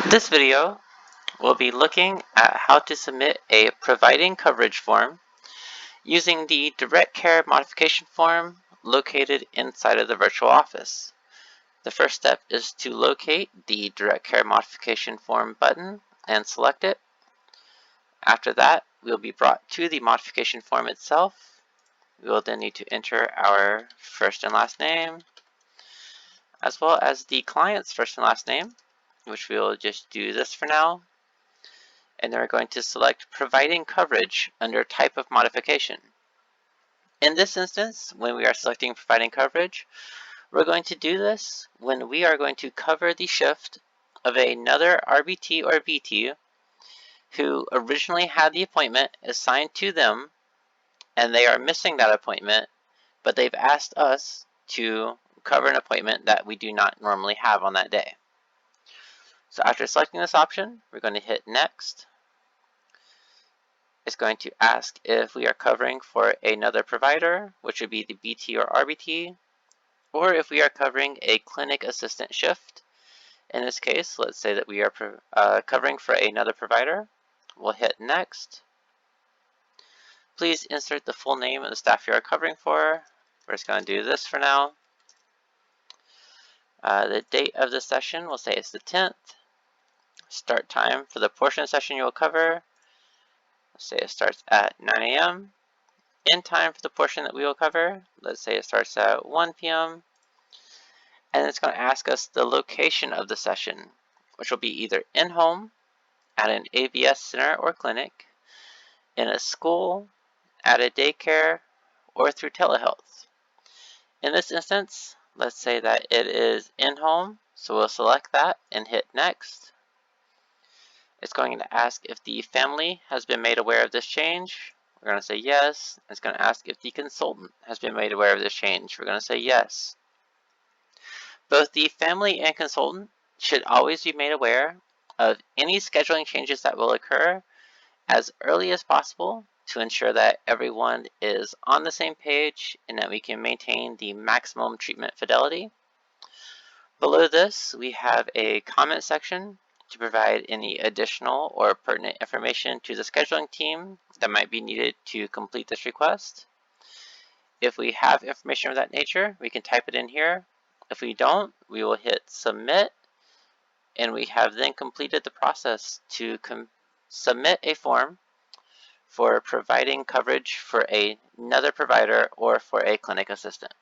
This video will be looking at how to submit a providing coverage form using the direct care modification form located inside of the virtual office. The first step is to locate the direct care modification form button and select it. After that, we'll be brought to the modification form itself. We will then need to enter our first and last name, as well as the client's first and last name, which we will just do this for now. And then we're going to select providing coverage under type of modification. In this instance, when we are selecting providing coverage, we're going to do this when we are going to cover the shift of another RBT or BT who originally had the appointment assigned to them and they are missing that appointment, but they've asked us to cover an appointment that we do not normally have on that day. So after selecting this option, we're going to hit next. It's going to ask if we are covering for another provider, which would be the BT or RBT, or if we are covering a clinic assistant shift. In this case, let's say that we are covering for another provider. We'll hit next. Please insert the full name of the staff you are covering for. We're just going to do this for now. The date of the session, we'll say it's the 10th. Start time for the portion of the session you will cover. Let's say it starts at 9 a.m. End time for the portion that we will cover. Let's say it starts at 1 p.m. And it's going to ask us the location of the session, which will be either in-home, at an AVS center or clinic, in a school, at a daycare, or through telehealth. In this instance, let's say that it is in-home, so we'll select that and hit next. It's going to ask if the family has been made aware of this change. We're going to say yes. It's going to ask if the consultant has been made aware of this change. We're going to say yes. Both the family and consultant should always be made aware of any scheduling changes that will occur as early as possible to ensure that everyone is on the same page and that we can maintain the maximum treatment fidelity. Below this, we have a comment section to provide any additional or pertinent information to the scheduling team that might be needed to complete this request. If we have information of that nature, we can type it in here. If we don't, we will hit submit, and we have then completed the process to submit a form for providing coverage for another provider or for a clinic assistant.